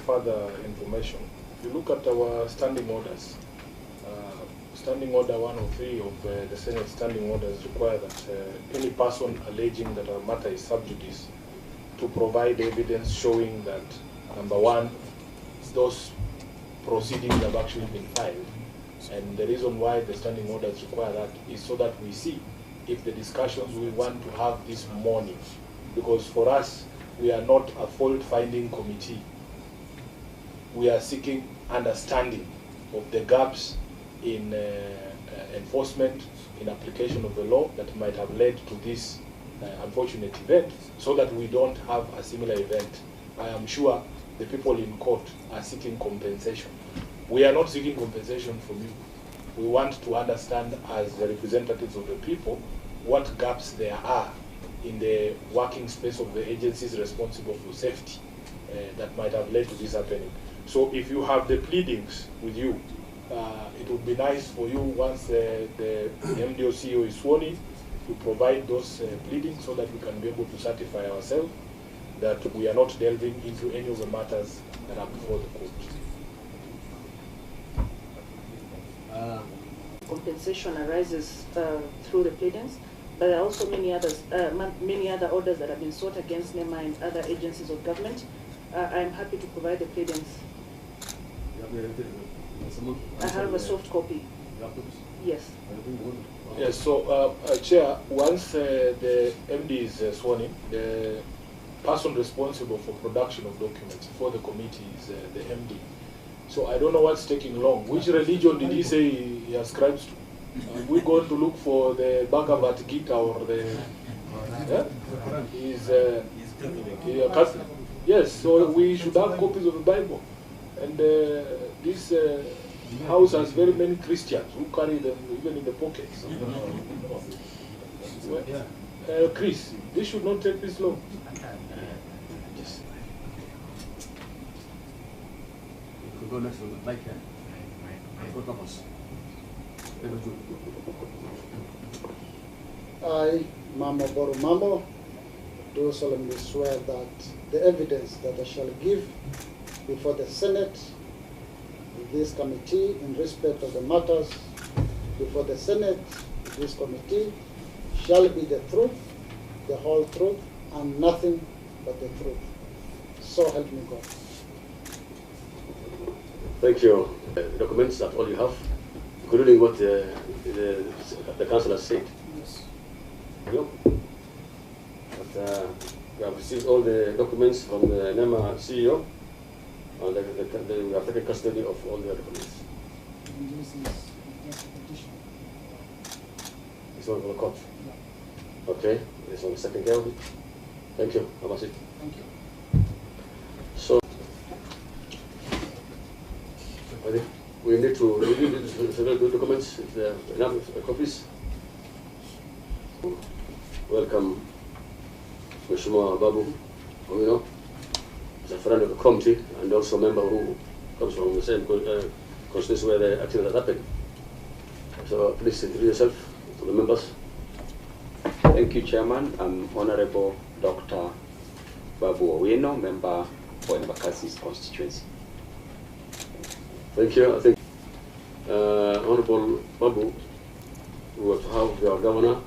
further information, if you look at our standing orders, Standing Order 103 of the Senate Standing Orders require that any person alleging that a matter is sub judice to provide evidence showing that, number one, those proceedings have actually been filed. And the reason why the standing orders require that is so that we see if the discussions we want to have this morning, because for us, we are not a fault-finding committee. We are seeking understanding of the gaps in enforcement, in application of the law that might have led to this unfortunate event, so that we don't have a similar event. I am sure the people in court are seeking compensation. We are not seeking compensation from you. We want to understand, as the representatives of the people, what gaps there are in the working space of the agencies responsible for safety that might have led to this happening. So if you have the pleadings with you, it would be nice for you, once the MDO CEO is sworn in, to provide those pleadings so that we can be able to certify ourselves that we are not delving into any of the matters that are before the court. Compensation arises through the pleadings, but there are also many other orders that have been sought against Nema and other agencies of government. I am happy to provide the pleadings. I have a soft copy. Yes. Yes, so Chair, once the MD is sworn in, the person responsible for production of documents for the committee is the MD. So I don't know what's taking long. Which religion did he say he ascribes to? Are we going to look for the Bhagavad Gita or the... Yeah? He's a Catholic. Yes, so we should have copies of the Bible. And this house has very many Christians who carry them even in the pockets. Chris, this should not take this long. Yes. Go next to the mic here. I, Mama Boru Mambo, do solemnly swear that the evidence that I shall give before the Senate, this committee, in respect of the matters before the Senate, this committee, shall be the truth, the whole truth, and nothing but the truth. So help me God. Thank you. The documents, that's all you have, including what the council has said. Yes. You know? But we have received all the documents from the Nema CEO, and we have taken custody of all the documents. And this is just a petition. This one from the court? Yeah. Okay, this one is taken care of it. Thank you. How much it? Thank you. So, we need to review several documents, if there are enough copies. Welcome, Mheshimiwa Babu Owino. He's a friend of the committee and also a member who comes from the same constituency where the accident happened. So please introduce yourself to the members. Thank you, Chairman. I'm Honorable Dr. Babu Owino, member for Embakasi's constituency. Thank you. I think Honorable Babu, we will have your governor,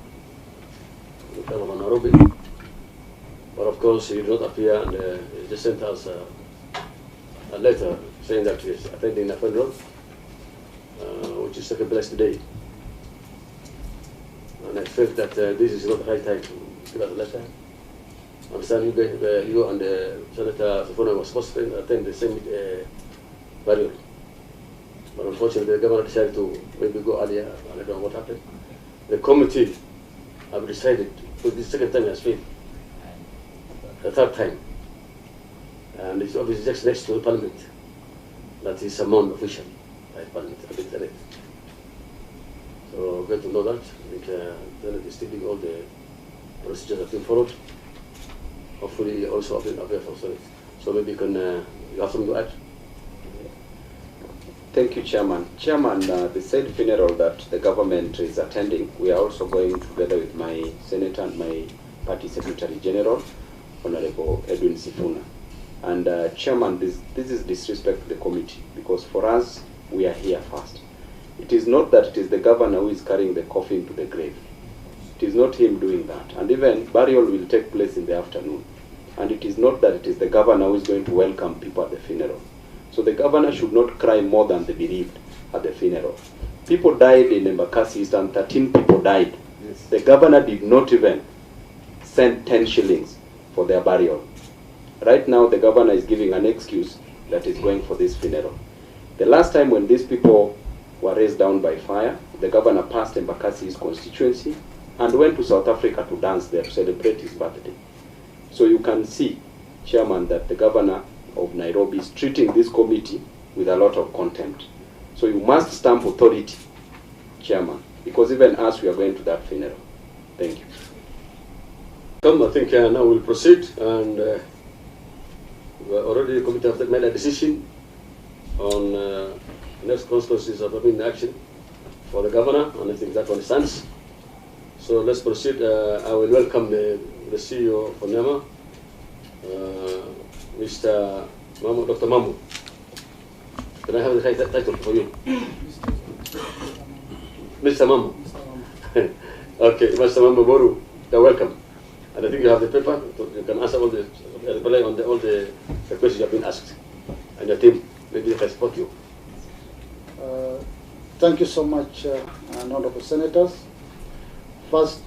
the governor of Nairobi, but of course he did not appear, and he just sent us a letter saying that he is attending a funeral, which is taking place today. And I felt that this is not the right time to give us a letter. I understand you and Senator Sifuna were supposed to attend the same burial. But unfortunately, the governor decided to maybe go earlier. I don't know what happened. The committee have decided, for this second time it has failed, the third time. And it's obviously just next to the parliament that is summoned officially by parliament. So we're going to know that. I think then it is still all the procedures have been followed. Hopefully also have been aware for Senate. So maybe you can, you have something to add? Thank you, Chairman. Chairman, the said funeral that the government is attending, we are also going together with my Senator and my Party Secretary General, Honorable Edwin Sifuna. And Chairman, this is disrespect to the committee, because for us, we are here first. It is not that it is the governor who is carrying the coffin to the grave. It is not him doing that. And even burial will take place in the afternoon. And it is not that it is the governor who is going to welcome people at the funeral. So the governor should not cry more than the bereaved at the funeral. People died in Embakasi East and 13 people died. Yes. The governor did not even send 10 shillings for their burial. Right now, the governor is giving an excuse that is going for this funeral. The last time when these people were raised down by fire, the governor passed Embakasi's constituency and went to South Africa to dance there to celebrate his birthday. So you can see, Chairman, that the governor of Nairobi is treating this committee with a lot of contempt. So you must stamp authority, Chairman, because even us, we are going to that funeral. Thank you. I think now we'll proceed, and already the committee have made a decision on next consequences of having action for the governor, and I think that one stands. So let's proceed. I will welcome the CEO for Nema, Mr. Mamu, Dr. Mamu. Can I have the title for you? Mr. Mamu. Okay, Mr. Mamu Boru, you're welcome. And I think you have the paper, you can answer all the, reply on all the questions you have been asked. And your team, maybe they can support you. Thank you so much, honorable senators. First,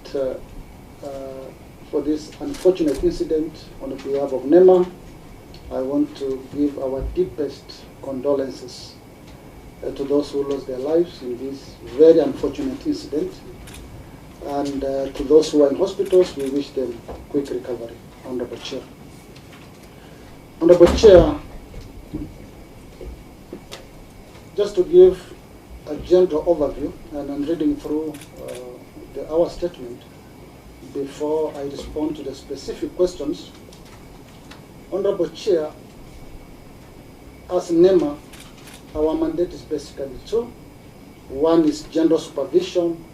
for this unfortunate incident on behalf of Nema, I want to give our deepest condolences to those who lost their lives in this very unfortunate incident. And to those who are in hospitals, we wish them quick recovery. Honorable Chair. Honorable Chair, just to give a general overview, and I'm reading through our statement before I respond to the specific questions. Honorable Chair, as Nema, our mandate is basically two. One is general supervision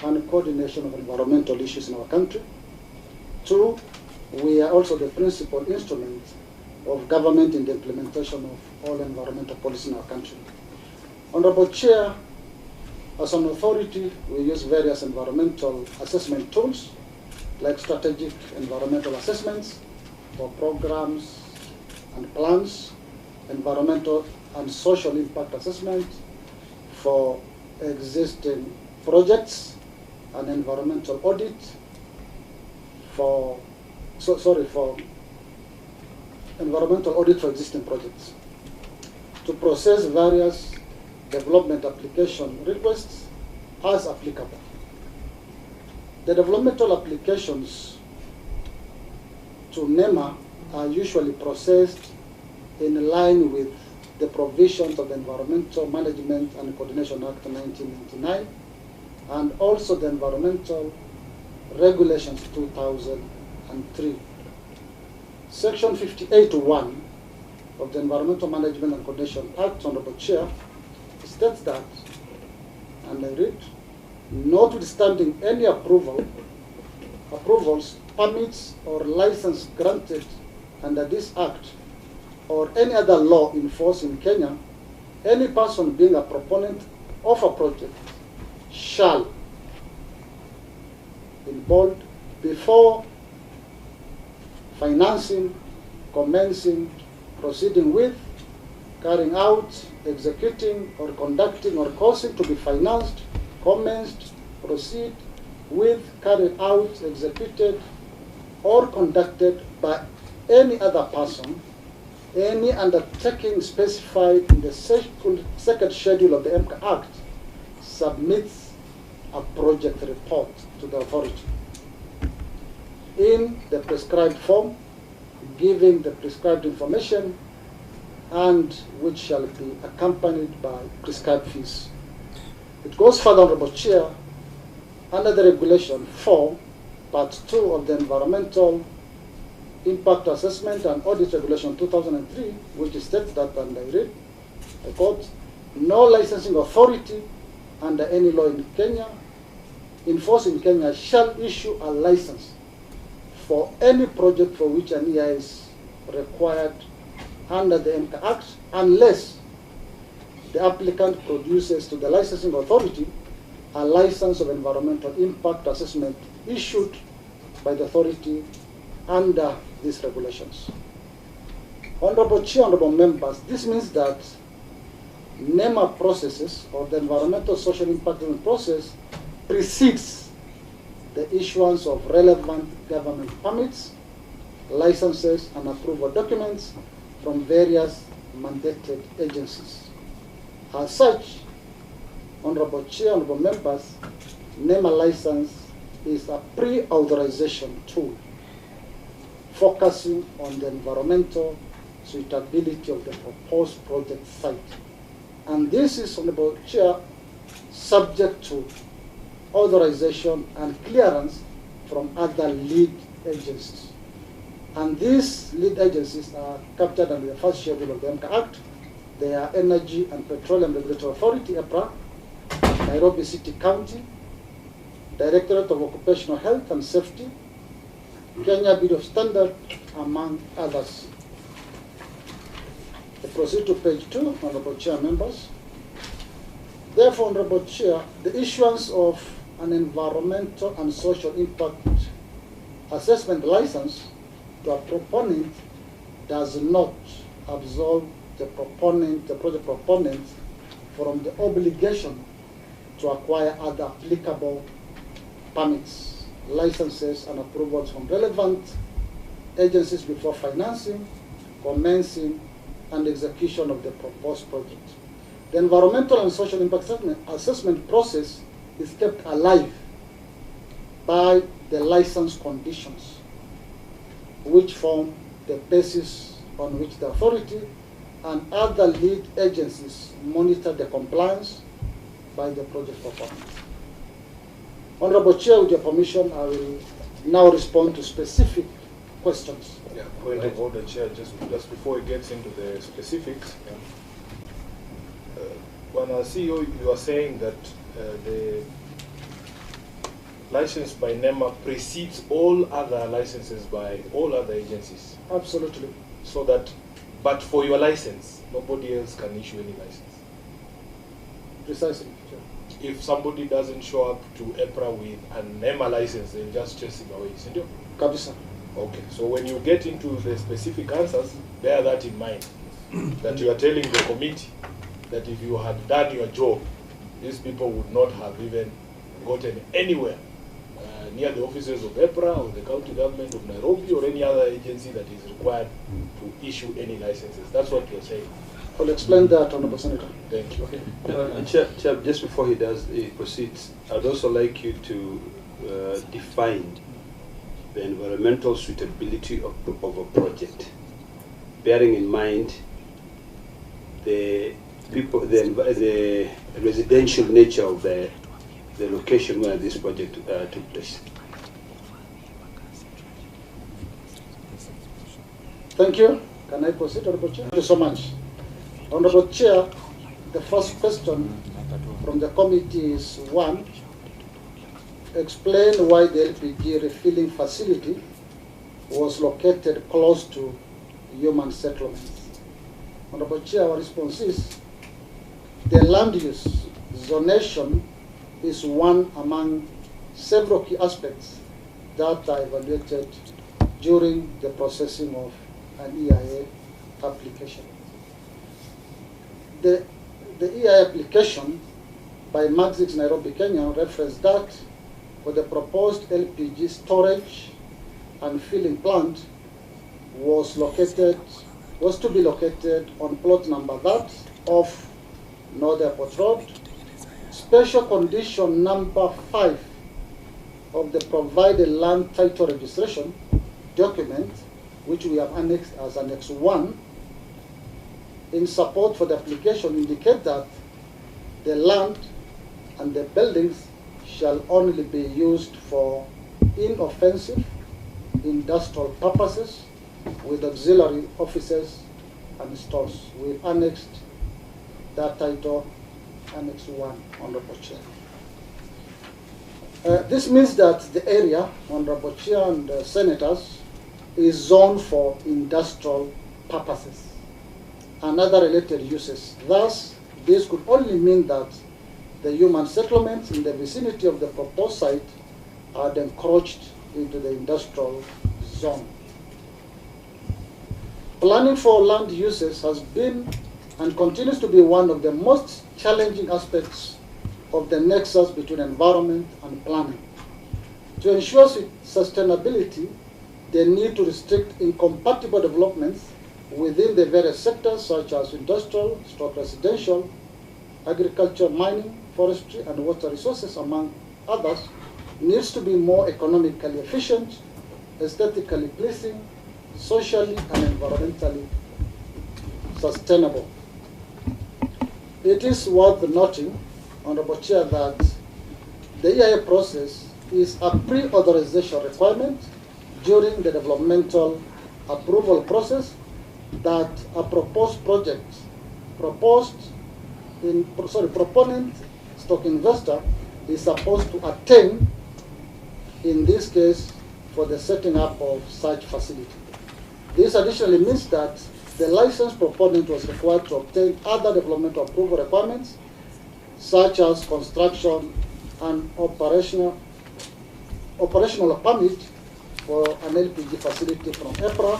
and coordination of environmental issues in our country. Two, we are also the principal instrument of government in the implementation of all environmental policy in our country. Honorable Chair, as an authority, we use various environmental assessment tools, like strategic environmental assessments for programs and plans, environmental and social impact assessment for existing projects, and environmental audit for environmental audit for existing projects, to process various development application requests as applicable. The developmental applications to Nema are usually processed in line with the provisions of the Environmental Management and Coordination Act 1999 and also the Environmental Regulations 2003. Section 58(1) of the Environmental Management and Coordination Act, Honorable Chair, states that, and I read, notwithstanding any approvals, permits, or license granted under this Act or any other law in force in Kenya, any person being a proponent of a project shall, in bold, before financing, commencing, proceeding with, carrying out, executing, or conducting, or causing to be financed, commenced, proceed with, carried out, executed, or conducted by any other person, any undertaking specified in the second schedule of the EMCA Act submits a project report to the authority in the prescribed form, giving the prescribed information, and which shall be accompanied by prescribed fees. It goes further, Honorable Chair, under the Regulation 4, Part 2 of the Environmental Impact Assessment and Audit Regulation 2003, which states that, and I read, I quote, no licensing authority under any law in Kenya, in force in Kenya, shall issue a license for any project for which an EIA is required under the EMCA Act unless the applicant produces to the licensing authority a license of environmental impact assessment issued by the authority under these regulations. Honorable Chair, honorable members, this means that Nema processes, or the environmental social impact assessment process, precedes the issuance of relevant government permits, licenses, and approval documents from various mandated agencies. As such, Honorable Chair, honorable members, NEMA license is a pre-authorization tool focusing on the environmental suitability of the proposed project site. And this is, Honorable Chair, subject to authorization and clearance from other lead agencies. And these lead agencies are captured under the first schedule of the EMCA Act. They are Energy and Petroleum Regulatory Authority, EPRA, Nairobi City County, Directorate of Occupational Health and Safety, Kenya Bureau of Standards, among others. I proceed to page 2, Honorable Chair members. Therefore, Honorable Chair, the issuance of an environmental and social impact assessment license to a proponent does not absolve the project proponent from the obligation to acquire other applicable permits, licenses, and approvals from relevant agencies before financing, commencing, and execution of the proposed project. The environmental and social impact assessment process is kept alive by the license conditions, which form the basis on which the authority and other lead agencies monitor the compliance by the project proponent. Honorable Chair, with your permission, I will now respond to specific questions. Yeah, point of order, Chair, just before it gets into the specifics. When CEO, you are saying that the license by NEMA precedes all other licenses by all other agencies. Absolutely. So that, but for your license, nobody else can issue any license. Precisely. If somebody doesn't show up to EPRA with a NEMA license, they'll just chase him away, isn't it? Kabisa. Okay, so when you get into the specific answers, bear that in mind, that you are telling the committee that if you had done your job, these people would not have even gotten anywhere near the offices of EPRA or the county government of Nairobi or any other agency that is required to issue any licenses. That's what you're saying. I'll explain that, Honorable Senator. Thank you. Chair, just before he proceeds, I'd also like you to define the environmental suitability of a project, bearing in mind the residential nature of the location where this project took place. Thank you. Can I proceed, Honorable Chair? Thank you so much. Honorable Chair, the first question from the committee is 1. Explain why the LPG refilling facility was located close to human settlements. Honorable Chair, our response is the land use zonation is one among several key aspects that are evaluated during the processing of an EIA application. The EIA application by Maxix Nairobi, Kenya referenced that for the proposed LPG storage and filling plant was to be located on plot number that of North Airport Road, special condition number 5 of the provided land title registration document, which we have annexed as Annex 1, in support for the application indicate that the land and the buildings shall only be used for inoffensive industrial purposes with auxiliary offices and stores. We've annexed that title, Annex 1, Honorable Chair. This means that the area, Honorable Chair and Senators, is zoned for industrial purposes. and other related uses. Thus, this could only mean that the human settlements in the vicinity of the proposed site are encroached into the industrial zone. Planning for land uses has been and continues to be one of the most challenging aspects of the nexus between environment and planning. To ensure sustainability, the need to restrict incompatible developments within the various sectors such as industrial, residential, agriculture, mining, forestry, and water resources, among others, needs to be more economically efficient, aesthetically pleasing, socially and environmentally sustainable. It is worth noting, Honorable Chair, that the EIA process is a pre-authorization requirement during the developmental approval process that a proposed project, proponent stock investor is supposed to attain, in this case, for the setting up of such facility. This additionally means that the licensed proponent was required to obtain other developmental approval requirements, such as construction and operational permit for an LPG facility from EPRA,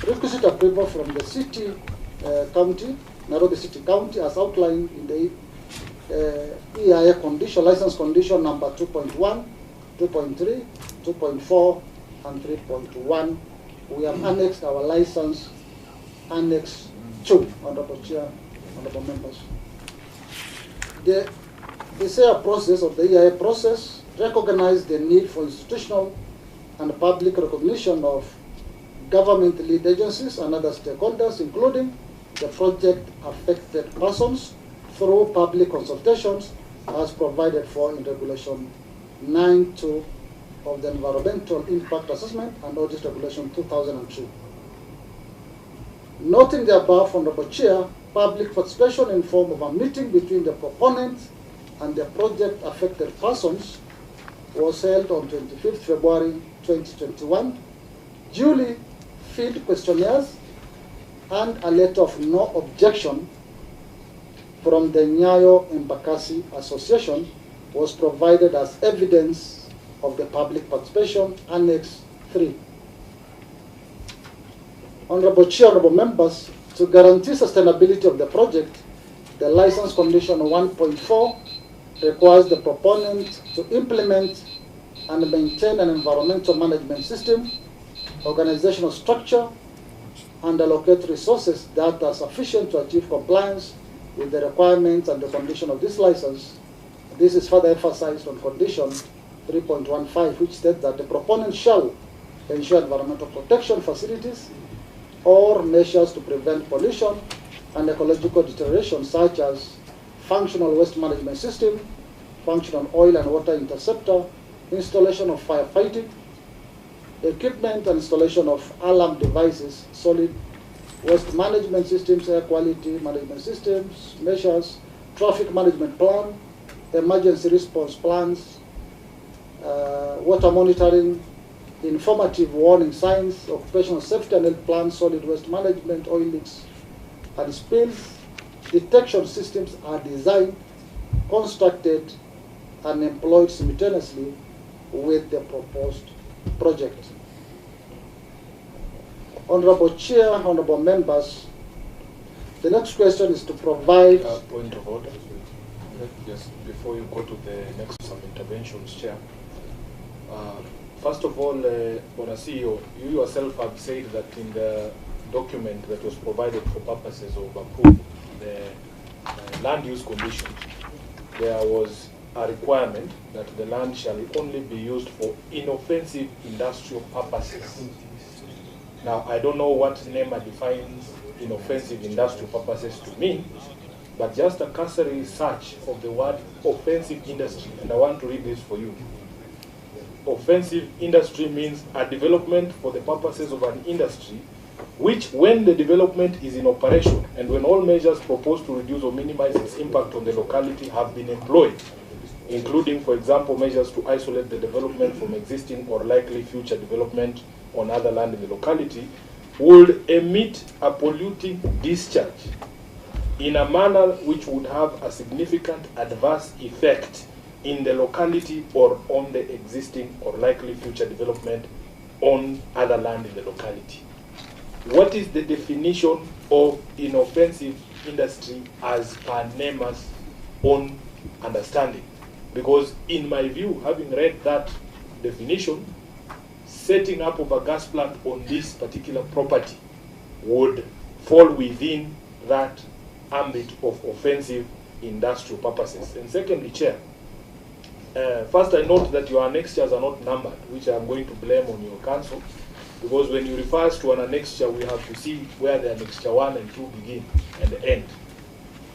requisite approval from the city county, Nairobi City County, as outlined in the EIA condition, license condition number 2.1, 2.3, 2.4, and 3.1. We have annexed our license, Annex 2, Honorable Chair, Honorable Members. The EIA process, or the EIA process, recognized the need for institutional and public recognition of government lead agencies and other stakeholders, including the project affected persons, through public consultations as provided for in Regulation 9.2 of the Environmental Impact Assessment and Audit Regulation 2002. Noting the above, Honorable Chair, public participation in form of a meeting between the proponent and the project affected persons was held on 25th February 2021. Duly filled questionnaires and a letter of no objection from the Nyayo Embakasi Association was provided as evidence of the public participation, Annex 3. Honorable Chair, Honorable Members, to guarantee sustainability of the project, the license condition 1.4 requires the proponent to implement and maintain an environmental management system, organizational structure, and allocate resources that are sufficient to achieve compliance with the requirements and the condition of this license. This is further emphasized on condition 3.15, which states that the proponent shall ensure environmental protection facilities or measures to prevent pollution and ecological deterioration, such as functional waste management system, functional oil and water interceptor, installation of firefighting equipment and installation of alarm devices, solid waste management systems, air quality management systems, measures, traffic management plan, emergency response plans, water monitoring, informative warning signs, occupational safety and health plans, solid waste management, oil leaks and spills. Detection systems are designed, constructed, and employed simultaneously with the proposed project. Honorable Chair, Honorable Members, the next question is to provide... Point of order. Just before you go to the next some interventions, Chair. First of all, Bona CEO, you yourself have said that in the document that was provided for purposes of approval, the land use conditions, there was a requirement that the land shall only be used for inoffensive industrial purposes. Now, I don't know what Nema defines inoffensive industrial purposes to mean, but just a cursory search of the word offensive industry, and I want to read this for you. Offensive industry means a development for the purposes of an industry which, when the development is in operation and when all measures proposed to reduce or minimize its impact on the locality have been employed, including, for example, measures to isolate the development from existing or likely future development on other land in the locality, would emit a polluting discharge in a manner which would have a significant adverse effect in the locality or on the existing or likely future development on other land in the locality. What is the definition of inoffensive industry as per Nema's own understanding? Because in my view, having read that definition, setting up of a gas plant on this particular property would fall within that ambit of offensive industrial purposes. And secondly, Chair, first I note that your annexures are not numbered, which I am going to blame on your council, because when you refer to an annexure, we have to see where the annexure 1 and 2 begin and end.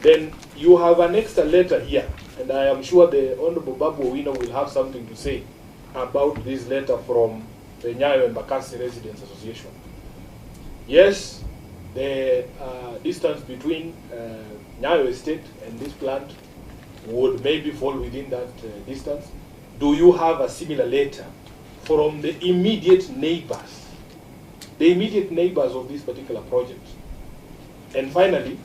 Then you have annexed a letter here, and I am sure the Honorable Babu Owino will have something to say about this letter from the Embakasi Residents Association. Yes, the distance between Nyayo Estate and this plant would maybe fall within that distance. Do you have a similar letter from the immediate neighbors of this particular project? And finally,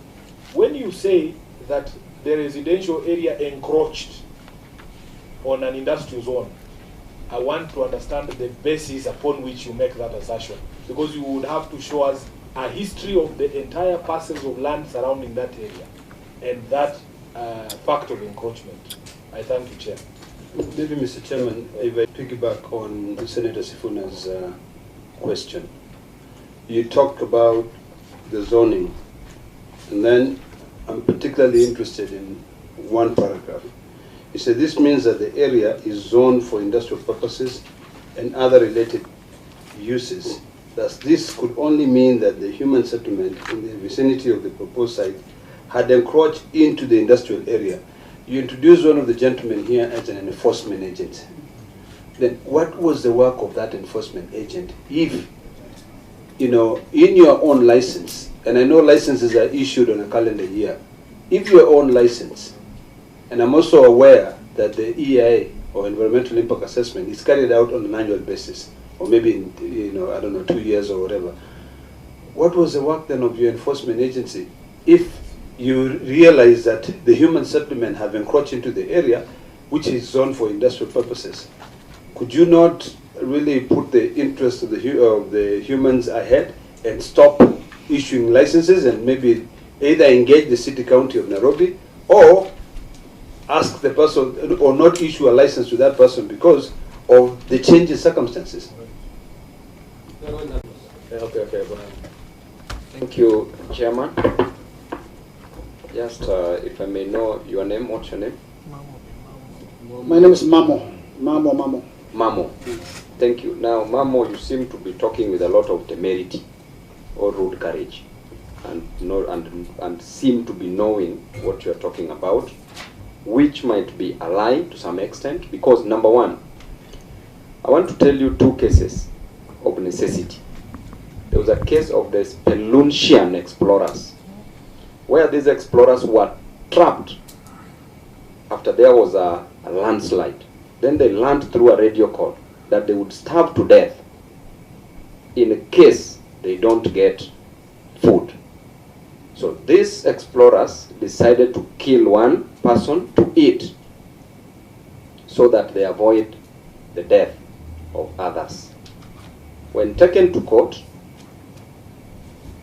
when you say that the residential area encroached on an industrial zone, I want to understand the basis upon which you make that assertion, because you would have to show us a history of the entire parcels of land surrounding that area and that fact of encroachment. I thank you, Chair. Maybe, Mr. Chairman, if I piggyback on Senator Sifuna's question. You talked about the zoning, and then I'm particularly interested in one paragraph. You said this means that the area is zoned for industrial purposes and other related uses. Thus, this could only mean that the human settlement in the vicinity of the proposed site had encroached into the industrial area. You introduced one of the gentlemen here as an enforcement agent. Then what was the work of that enforcement agent? If, you know, in your own license, and I know licenses are issued on a calendar year, if your own license, and I'm also aware that the EIA, or Environmental Impact Assessment, is carried out on an annual basis, or maybe in, you know, I don't know, 2 years or whatever. What was the work then of your enforcement agency if you realize that the human settlement have encroached into the area, which is zoned for industrial purposes? Could you not really put the interest of the humans ahead and stop issuing licenses and maybe either engage the city county of Nairobi or ask the person, or not issue a license to that person because of the change in circumstances? Okay. Thank you, Chairman. Just if I may know your name, what's your name? My name is Mamo. Mamo. Thank you. Now, Mamo, you seem to be talking with a lot of temerity or rude courage, and seem to be knowing what you're talking about, which might be a lie to some extent, because number one, I want to tell you 2 cases of necessity. There was a case of the Speluntian explorers, where these explorers were trapped after there was a landslide. Then they learned through a radio call that they would starve to death in case they don't get food. So these explorers decided to kill one person to eat so that they avoid the death of others. When taken to court,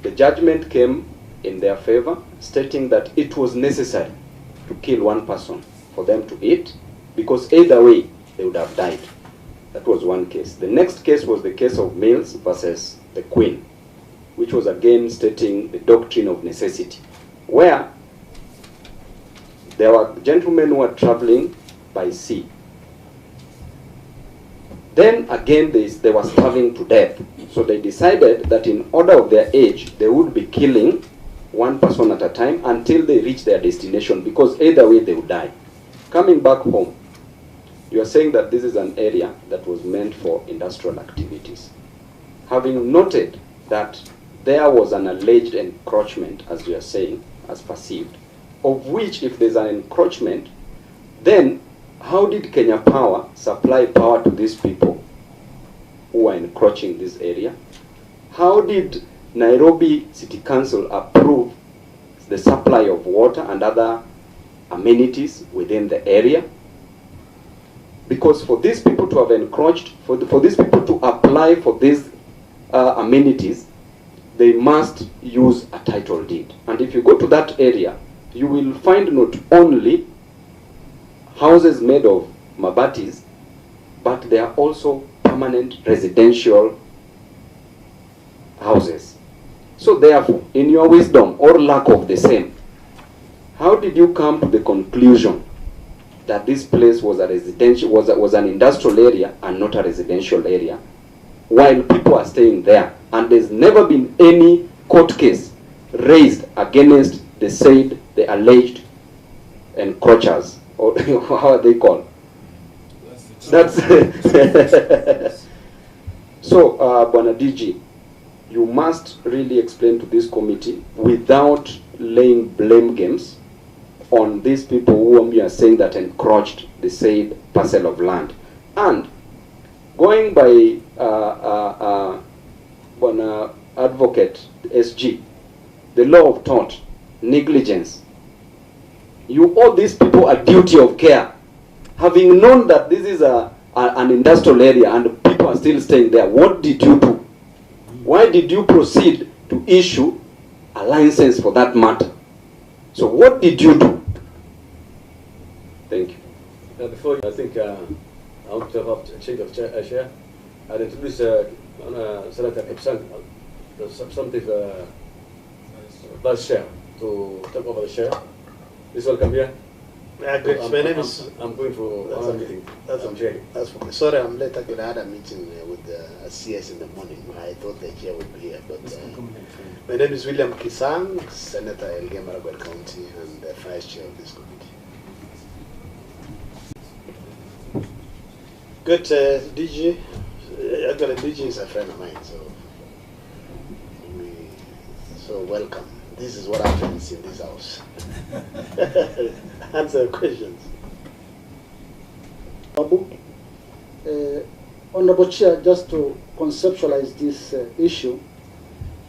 the judgment came in their favor, stating that it was necessary to kill one person for them to eat, because either way they would have died. That was one case. The next case was the case of Mills versus the Queen, which was again stating the doctrine of necessity, where there were gentlemen who were traveling by sea. Then again they were starving to death. So they decided that in order of their age, they would be killing one person at a time until they reach their destination, because either way they would die. Coming back home, you are saying that this is an area that was meant for industrial activities. Having noted that there was an alleged encroachment, as you are saying, as perceived, of which if there's an encroachment, then how did Kenya Power supply power to these people who are encroaching this area? How did Nairobi City Council approve the supply of water and other amenities within the area. Because for these people to have encroached, for these people to apply for these amenities, they must use a title deed. And if you go to that area, you will find not only houses made of mabatis, but they are also permanent residential houses. So therefore, in your wisdom or lack of the same, how did you come to the conclusion that this place was a residential, was an industrial area and not a residential area, while people are staying there, and there's never been any court case raised against the alleged encroachers, or how are they called? That's so, Bwana DG, you must really explain to this committee without laying blame games on these people who you are saying that encroached the said parcel of land. And going by advocate SG, the law of tort, negligence, you owe these people a duty of care. Having known that this is an industrial area and people are still staying there, what did you do? Why did you proceed to issue a license for that matter? So what did you do? Thank you. Before I think I want to have a change of chair. I'll introduce Senator Epsang, the substantive vice chair, to take over the chair. Please welcome here. Great. My name is. I'm going for another meeting. That's okay. That's okay. Sorry, I'm late. I had a meeting with the CS in the morning. I thought the chair would be here, but my name is William Kisang, Senator Elgeyo Marakwet County, and the vice chair of this committee. Good, DG. Actually, DG is a friend of mine, so welcome. This is what happens in this house. Answer questions. Babu, Honorable Chair, just to conceptualize this issue,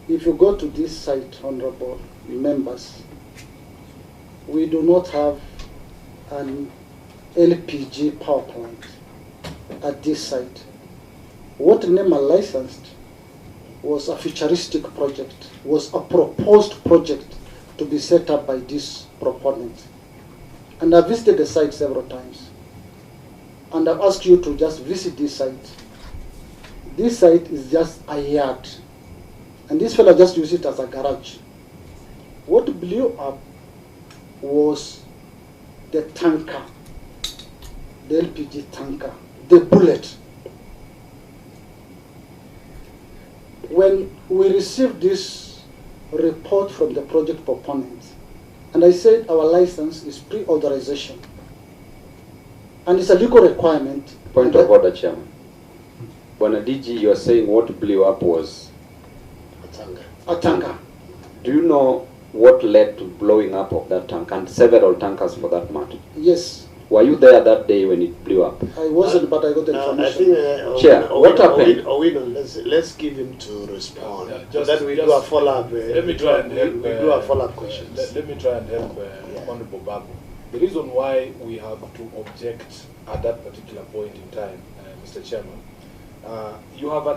if you go to this site, Honorable members, we do not have an LPG power plant at this site. What Nema licensed was a futuristic project, was a proposed project to be set up by this proponent. And I visited the site several times. And I've asked you to just visit this site. This site is just a yard. And this fellow just used it as a garage. What blew up was the tanker, the LPG tanker, the bullet. When we received this report from the project proponent, and I said our license is pre-authorization, and it's a legal requirement. Point of order, Chairman. Bwana DG, you are saying what blew up was a tanker. Do you know what led to blowing up of that tank, and several tankers for that matter? Yes. Were you there that day when it blew up? I wasn't, but I got the information. I think, Chair, what happened? Let's give him to respond. Yeah, then we do a follow-up. Let me try and help. We do a follow-up questions. Let me try and help Honorable Babu. The reason why we have to object at that particular point in time, Mr. Chairman, you have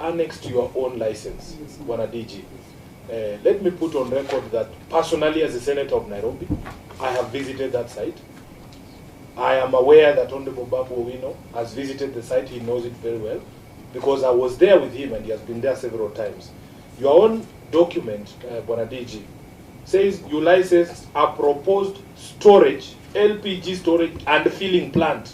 annexed your own license, Bwana DG. Let me put on record that personally, as a senator of Nairobi, I have visited that site. I am aware that Honorable Babu Owino has visited the site. He knows it very well because I was there with him and he has been there several times. Your own document, Bwana DG, says you licensed a proposed storage, LPG storage and filling plant.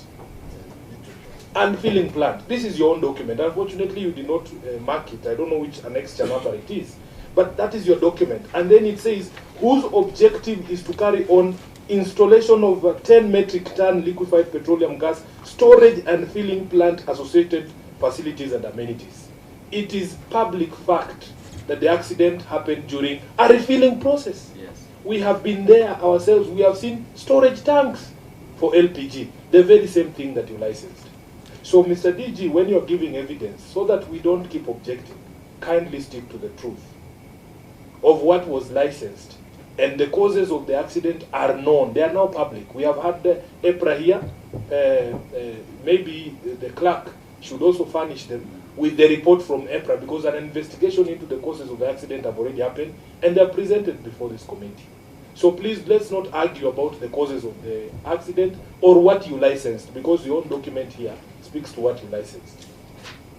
And filling plant. This is your own document. Unfortunately, you did not mark it. I don't know which annexure number it is. But that is your document. And then it says whose objective is to carry on installation of 10 metric ton liquefied petroleum gas storage and filling plant associated facilities and amenities. It is public fact that the accident happened during a refilling process. Yes. We have been there ourselves. We have seen storage tanks for LPG, the very same thing that you licensed. So, Mr. DG, when you're giving evidence, so that we don't keep objecting, kindly stick to the truth of what was licensed. And the causes of the accident are known. They are now public. We have had the EPRA here. Maybe the clerk should also furnish them with the report from EPRA, because an investigation into the causes of the accident have already happened and they are presented before this committee. So please, let's not argue about the causes of the accident or what you licensed, because your own document here speaks to what you licensed.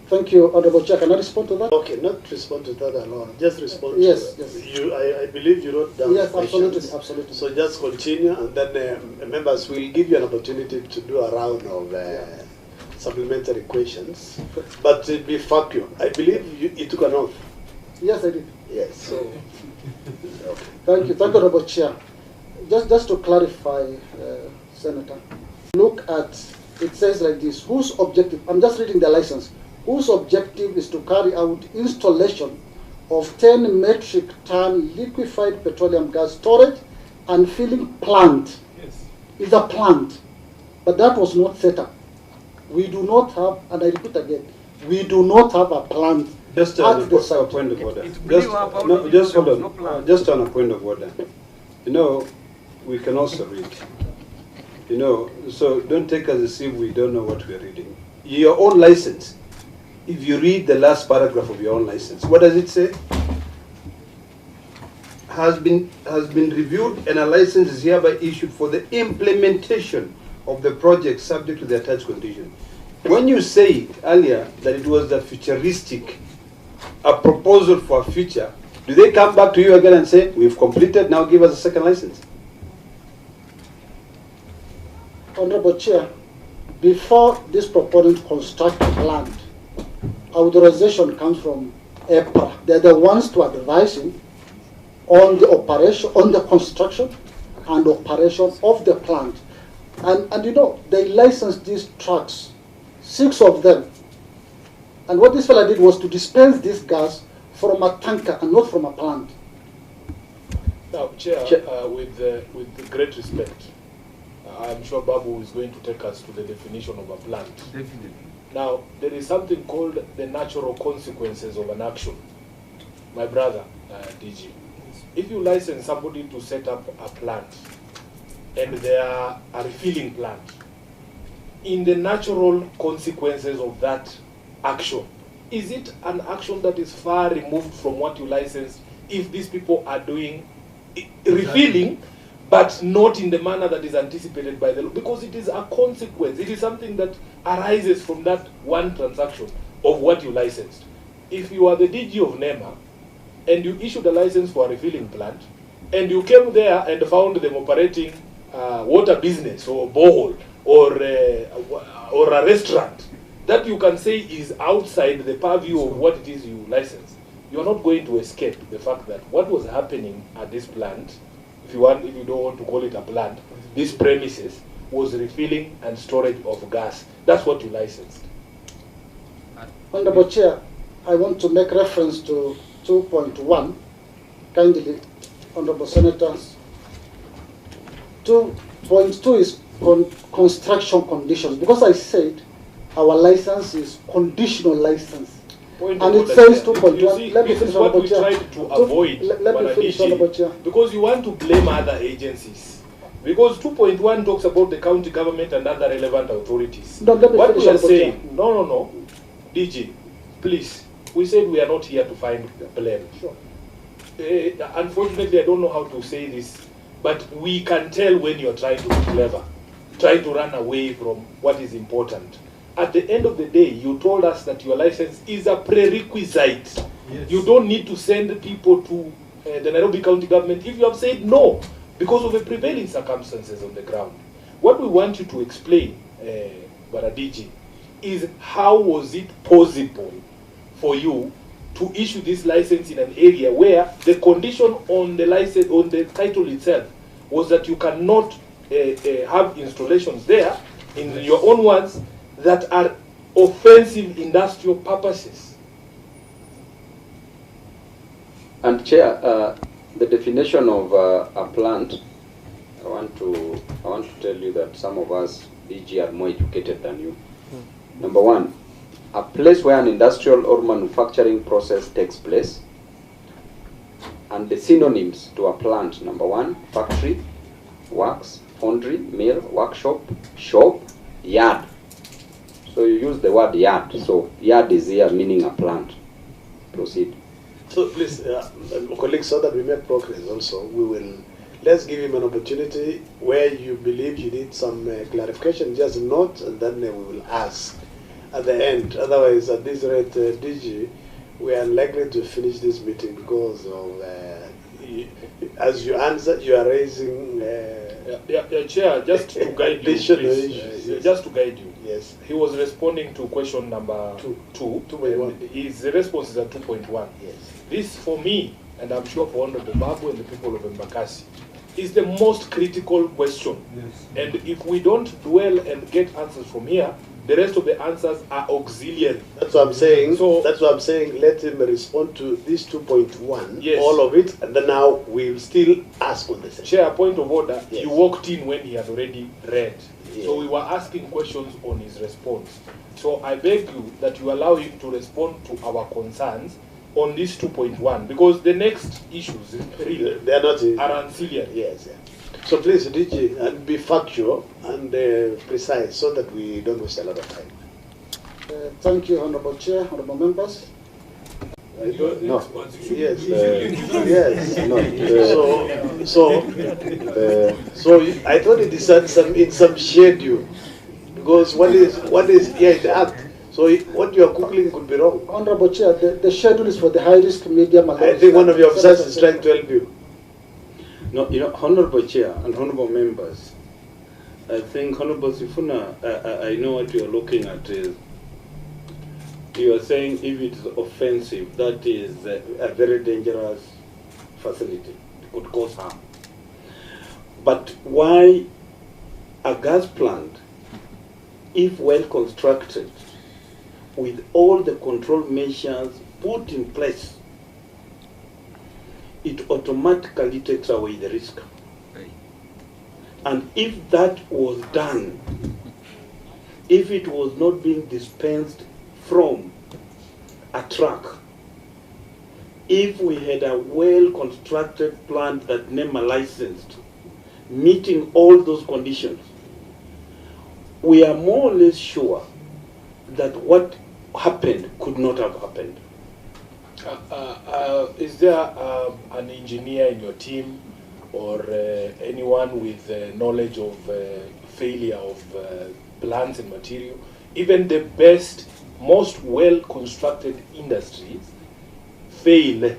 Thank you, Honorable Chair. Can I respond to that? Okay, not respond to that alone. Just respond Yes, to yes. you. I believe you wrote down Yes, questions. absolutely, absolutely. So just continue, and then members will give you an opportunity to do a round of supplementary questions. But to be factual, I believe you took an oath. Yes, I did. Yes. So okay. Thank you, Honorable Chair. Just to clarify, Senator, look at, it says like this, whose objective, I'm just reading the license, whose objective is to carry out installation of 10 metric ton liquefied petroleum gas storage and filling plant. Yes. Is a plant, but that was not set up. We do not have, and I repeat again, we do not have a plant. Just at on the a site. point of order. It blew up out of Just there hold was no on. plan. Just on a point of order. You know, we can also read. You know, so don't take us as if we don't know what we're reading. Your own license. If you read the last paragraph of your own license, what does it say? Has been reviewed, and a license is hereby issued for the implementation of the project subject to the attached condition. When you say earlier that it was the futuristic, a proposal for a future, do they come back to you again and say, we've completed, now give us a second license? Honorable Chair, before this proponent construct land, authorization comes from EPRA. They're the ones to advise him on the operation, on the construction and operation of the plant. And you know, they licensed these trucks, 6 of them. And what this fella did was to dispense this gas from a tanker and not from a plant. Now, Chair, with great respect, I'm sure Babu is going to take us to the definition of a plant. Definitely. Now, there is something called the natural consequences of an action. My brother, DG, if you license somebody to set up a plant, and they are a refilling plant, in the natural consequences of that action, is it an action that is far removed from what you licensed if these people are doing refilling, but not in the manner that is anticipated by the law? Because it is a consequence. It is something that arises from that one transaction of what you licensed. If you are the DG of Nema and you issued a license for a refilling plant, and you came there and found them operating water business or borehole or a restaurant, that you can say is outside the purview of what it is you license, you are not going to escape the fact that what was happening at this plant, if you don't want to call it a plant, this premises was refilling and storage of gas. That's what you licensed. Honorable Chair, I want to make reference to 2.1. Kindly, Honorable Senators. 2.2 is construction conditions, because I said our license is conditional license. Point And of it order, says Chair. 2.1. You see, Let me this finish, is what Honorable we Chair. tried to avoid, Let me Bwana finish, DG, Honorable Chair. because you want to blame other agencies. Because 2.1 talks about the county government and other relevant authorities. No, let me What finish, we are Honorable saying, Chair. no, DG, please, we said we are not here to find blame. Sure. Unfortunately, I don't know how to say this, but we can tell when you're trying to be clever, trying to run away from what is important. At the end of the day, you told us that your license is a prerequisite. Yes. You don't need to send people to the Nairobi County government if you have said no, because of the prevailing circumstances on the ground. What we want you to explain, Baradiji, is how was it possible for you to issue this license in an area where the condition on the license, on the title itself, was that you cannot have installations there, in your own words, that are offensive industrial purposes. And Chair, the definition of a plant, I want to tell you that some of us, DG, are more educated than you. Number one, a place where an industrial or manufacturing process takes place. And the synonyms to a plant: number one, factory, works, foundry, mill, workshop, shop, yard. So you use the word yard. So yard is here meaning a plant. Proceed. So please, colleagues, so that we make progress also, let's give him an opportunity where you believe you need some clarification, just note, and then we will ask at the end. Otherwise, at this rate, DG, we are unlikely to finish this meeting because of, as you answer, you are raising Chair, just to guide you, additional please, issues. just to guide you. Yes. He was responding to question number two. 2.1. And his response is at 2.1. Yes. This, for me, and I'm sure for Honorable Babu and the people of Embakasi, is the most critical question. Yes. And if we don't dwell and get answers from here, the rest of the answers are auxiliary. That's what I'm saying. So- That's what I'm saying. Let him respond to this 2.1, Yes. all of it, and then now we'll still ask on the same. Chair, point of order, Yes. he walked in when he had already read. Yes. So we were asking questions on his response. So I beg you that you allow him to respond to our concerns on this 2.1, because the next issues really They are not. are ancillary. Yes. Yeah. So please, DG, and be factual and precise so that we don't waste a lot of time. Thank you, Honorable Chair, Honorable Members. No. Yes. Yes. No. So I thought it is in some schedule, because what is here in the act. So what you are googling could be wrong. Honorable Chair, the schedule is for the high-risk, medium, and I think one of your officers is trying to help you. No, Honorable Chair and Honorable Members, I think Honorable Sifuna, I know what you are looking at is, you are saying if it is offensive, that is a very dangerous facility. It could cause harm. But why a gas plant, if well constructed, with all the control measures put in place, it automatically takes away the risk. And if that was done, if it was not being dispensed from a truck, if we had a well-constructed plant that Nema licensed, meeting all those conditions, we are more or less sure that what happened could not have happened. Is there an engineer in your team or anyone with knowledge of failure of plants and material? Even the best, most well-constructed industries fail.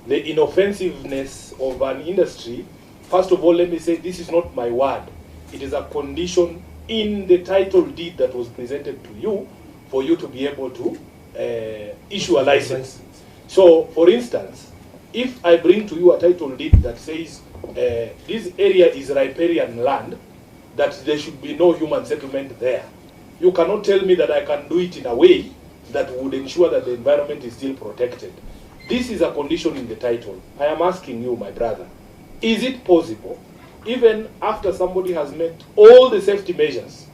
The inoffensiveness of an industry, first of all, let me say this is not my word. It is a condition in the title deed that was presented to you for you to be able to issue a license. So, for instance, if I bring to you a title deed that says this area is riparian land, that there should be no human settlement there, you cannot tell me that I can do it in a way that would ensure that the environment is still protected. This is a condition in the title. I am asking you, my brother, is it possible, even after somebody has met all the safety measures,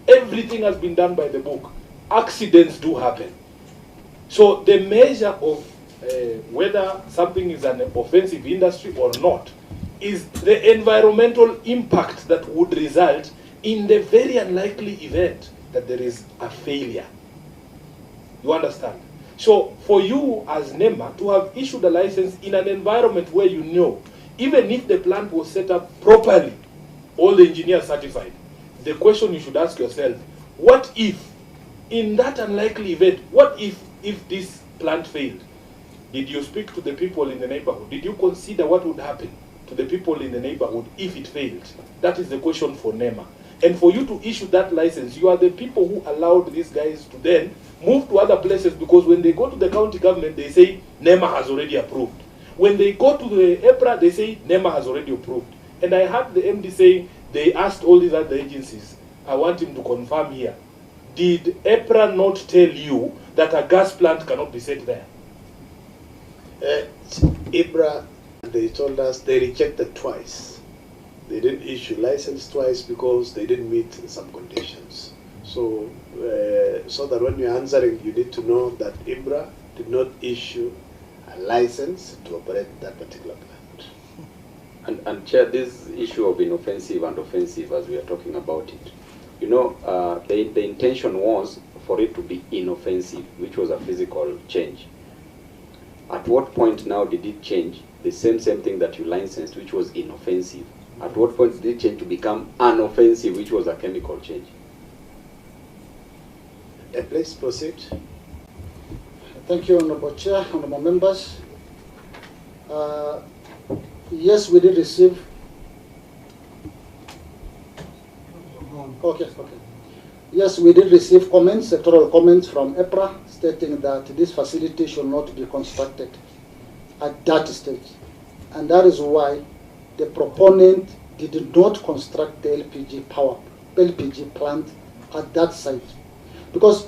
everything has been done by the book, accidents do happen? So the measure of whether something is an offensive industry or not is the environmental impact that would result in the very unlikely event that there is a failure. You understand? So for you as Nema to have issued a license in an environment where you know, even if the plant was set up properly, all the engineers certified, the question you should ask yourself, what if, in that unlikely event, what if this plant failed? Did you speak to the people in the neighborhood? Did you consider what would happen to the people in the neighborhood if it failed? That is the question for Nema. And for you to issue that license, you are the people who allowed these guys to then move to other places, because when they go to the county government, they say Nema has already approved. When they go to the EPRA, they say Nema has already approved. And I heard the MD saying they asked all these other agencies. I want him to confirm here. Did EPRA not tell you that a gas plant cannot be set there? EPRA, they told us they rejected twice. They didn't issue license twice because they didn't meet some conditions. So, so that when you're answering, you need to know that IMRA did not issue a license to operate that particular plant. And Chair, this issue of inoffensive and offensive, as we are talking about it, you know, the intention was for it to be inoffensive, which was a physical change. At what point now did it change? The same thing that you licensed, which was inoffensive. At what point did it change to become unoffensive, which was a chemical change? Please proceed. Thank you, Honorable Chair, Honorable Members. Yes, we did receive. Okay. Yes, we did receive comments, sectoral comments from EPRA stating that this facility should not be constructed at that stage. And that is why the proponent did not construct the LPG plant at that site. Because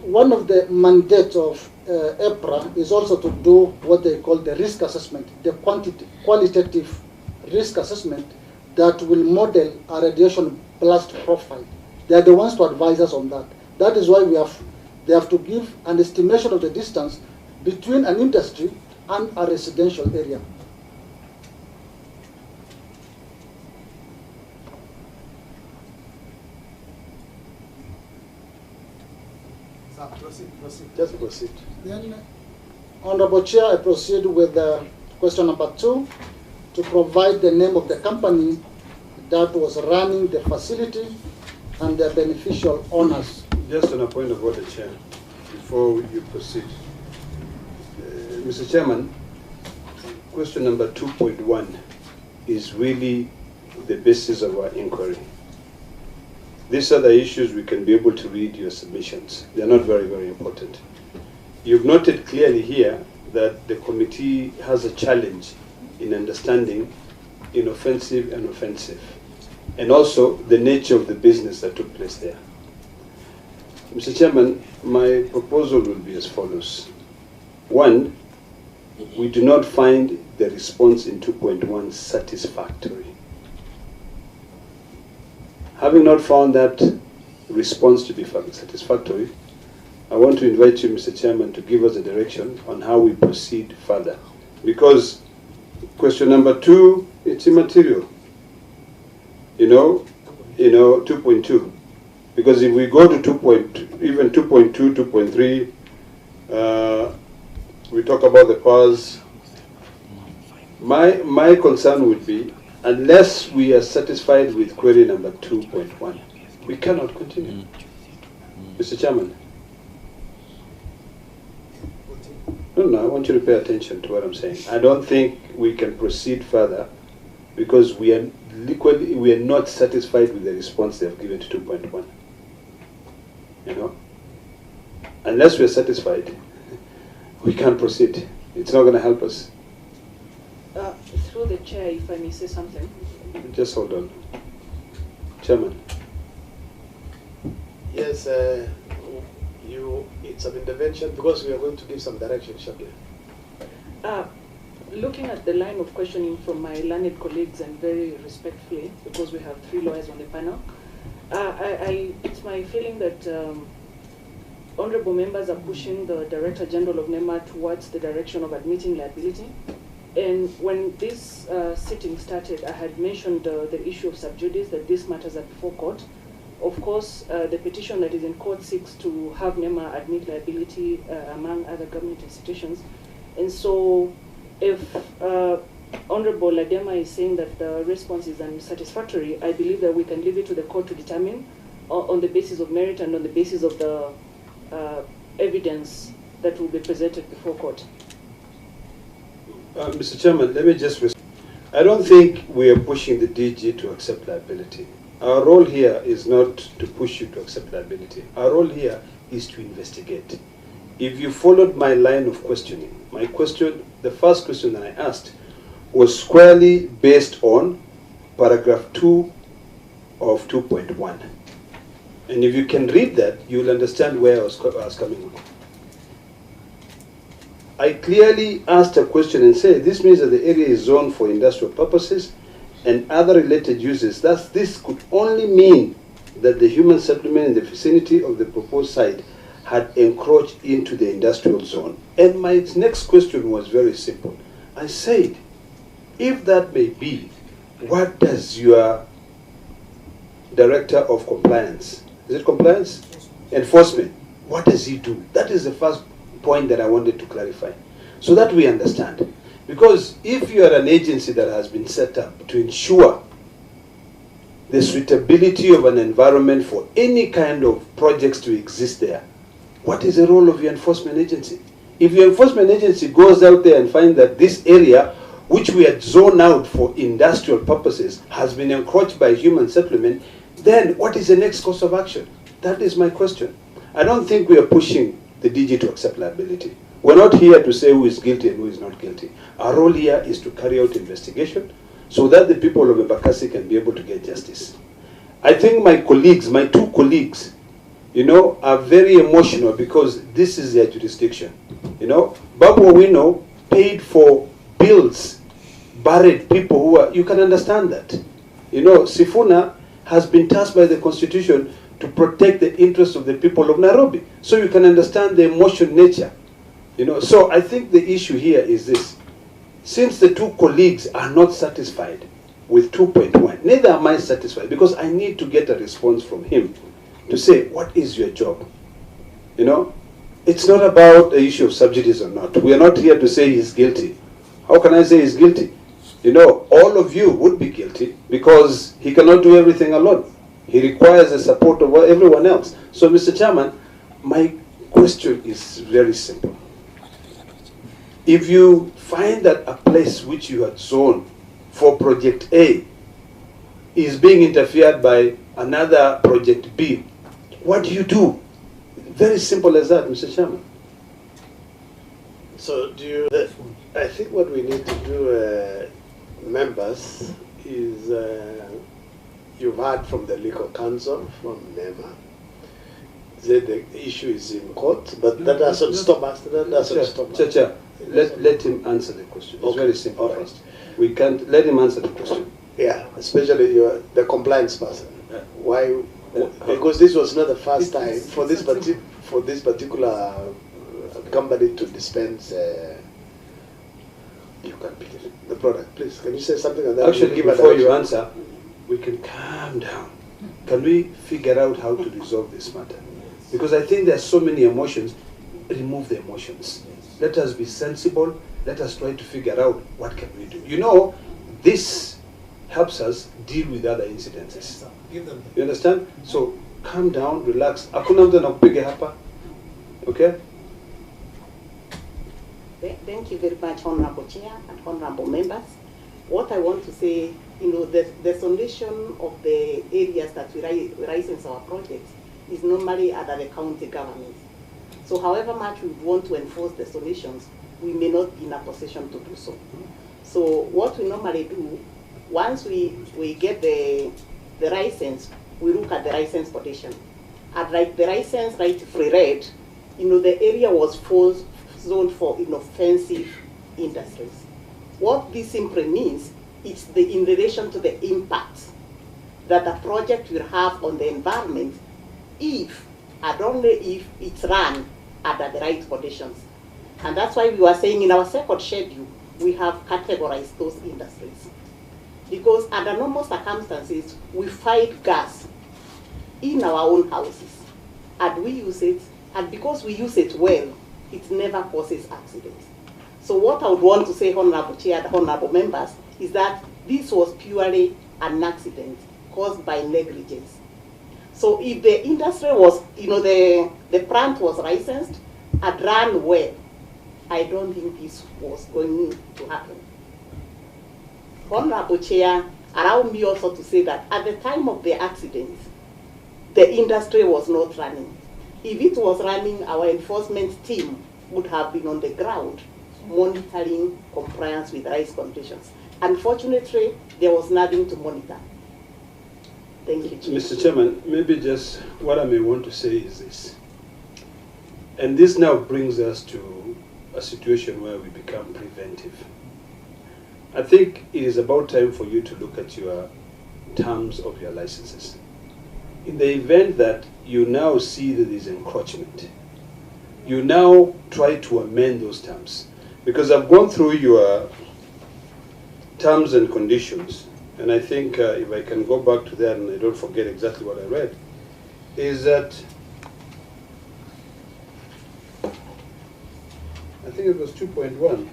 one of the mandates of EPRA is also to do what they call the risk assessment, the qualitative risk assessment that will model a radiation blast profile. They are the ones to advise us on that. That is why they have to give an estimation of the distance between an industry and a residential area. Just proceed. Then, Honorable Chair, I proceed with question number 2 to provide the name of the company that was running the facility and the beneficial owners. Just on a point of order, Chair, before you proceed. Mr. Chairman, question number 2.1 is really the basis of our inquiry. These are the issues we can be able to read your submissions. They are not very, very important. You've noted clearly here that the committee has a challenge in understanding inoffensive and offensive, and also the nature of the business that took place there. Mr. Chairman, my proposal will be as follows. 1, we do not find the response in 2.1 satisfactory. Having not found that response to be satisfactory, I want to invite you, Mr. Chairman, to give us a direction on how we proceed further. Because question number 2, it's immaterial. You know, 2.2. Because if we go to even 2.2, 2.3, we talk about the powers. My concern would be, unless we are satisfied with query number 2.1, we cannot continue. Mr. Chairman. No, I want you to pay attention to what I'm saying. I don't think we can proceed further because we are not satisfied with the response they have given to 2.1. You know? Unless we are satisfied, we can't proceed. It's not going to help us. Through the chair, if I may say something. Just hold on. Chairman. Yes, it's an intervention because we are going to give some direction shortly. Looking at the line of questioning from my learned colleagues and very respectfully, because we have 3 lawyers on the panel, it's my feeling that honorable members are pushing the Director General of Nema towards the direction of admitting liability. And when this sitting started, I had mentioned the issue of sub judice, that these matters are before court. Of course, the petition that is in court seeks to have Nema admit liability among other government institutions. And so if Honorable Ledama is saying that the response is unsatisfactory, I believe that we can leave it to the court to determine on the basis of merit and on the basis of the evidence that will be presented before court. Mr. Chairman, let me just I don't think we are pushing the DG to accept liability. Our role here is not to push you to accept liability. Our role here is to investigate. If you followed my line of questioning, the first question that I asked was squarely based on paragraph 2 of 2.1. And if you can read that, you'll understand where I was coming from. I clearly asked a question and said, this means that the area is zoned for industrial purposes and other related uses. Thus, this could only mean that the human settlement in the vicinity of the proposed site had encroached into the industrial zone. And my next question was very simple. I said, if that may be, what does your director of compliance, is it compliance? Enforcement, what does he do? That is the first point that I wanted to clarify, so that we understand. Because if you are an agency that has been set up to ensure the suitability of an environment for any kind of projects to exist there, what is the role of your enforcement agency? If your enforcement agency goes out there and finds that this area, which we had zoned out for industrial purposes, has been encroached by human settlement, then what is the next course of action? That is my question. I don't think we are pushing the DG to accept liability. We're not here to say who is guilty and who is not guilty. Our role here is to carry out investigation so that the people of Embakasi can be able to get justice. I think my colleagues, my two colleagues, are very emotional because this is their jurisdiction. Babu Owino paid for bills, buried people who are, you can understand that. Sifuna has been tasked by the Constitution to protect the interests of the people of Nairobi. So you can understand the emotional nature. So I think the issue here is this. Since the two colleagues are not satisfied with 2.1, neither am I satisfied, because I need to get a response from him to say, what is your job? It's not about the issue of subsidies or not. We are not here to say he's guilty. How can I say he's guilty? All of you would be guilty because he cannot do everything alone. He requires the support of everyone else. So, Mr. Chairman, my question is very simple. If you find that a place which you had zoned for Project A is being interfered by another Project B, what do you do? Very simple as that, Mr. Chairman. So I think what we need to do, members, is you've heard from the legal counsel, from Nema. The issue is in court, but that doesn't stop us. That doesn't stop us. Chacha, let him answer the question. It's very simple. Right. We can't let him answer the question. Yeah, especially the compliance person. Why? Because this was not the first time for this particular company to dispense. You can pick it, the product. Please, can you say something on that? Actually, before you answer, we can calm down. Can we figure out how to resolve this matter? Because I think there are so many emotions. Remove the emotions. Let us be sensible. Let us try to figure out what can we do. This helps us deal with other incidences. You understand? So calm down, relax. Hakuna mtu anakupiga hapa. Okay? Thank you very much, Honorable Chair and Honorable Members. What I want to say, the solution of the areas that we license our projects is normally under the county government. So however much we want to enforce the solutions, we may not be in a position to do so. So what we normally do, once we get the license, we look at the license petition. And like the license rightfully read, the area was zoned for inoffensive industries. What this simply means is in relation to the impact that a project will have on the environment if and only if it's run under the right conditions. And that's why we were saying in our second schedule, we have categorized those industries. Because under normal circumstances, we find gas in our own houses, and we use it, and because we use it well, it never causes accidents. So what I would want to say, Honorable Chair and Honorable Members, is that this was purely an accident caused by negligence. So if the industry was, the plant was licensed and ran well, I don't think this was going to happen. Honorable Chair, allow me also to say that at the time of the accident, the industry was not running. If it was running, our enforcement team would have been on the ground monitoring compliance with rice conditions. Unfortunately, there was nothing to monitor. Thank you, Chair. Mr. Chairman, maybe just what I may want to say is this. And this now brings us to a situation where we become preventive. I think it is about time for you to look at your terms of your licenses. in the event that you now see that there's encroachment, you now try to amend those terms. Because I've gone through your terms and conditions, and I think if I can go back to that and I don't forget exactly what I read, is that I think it was 2.1.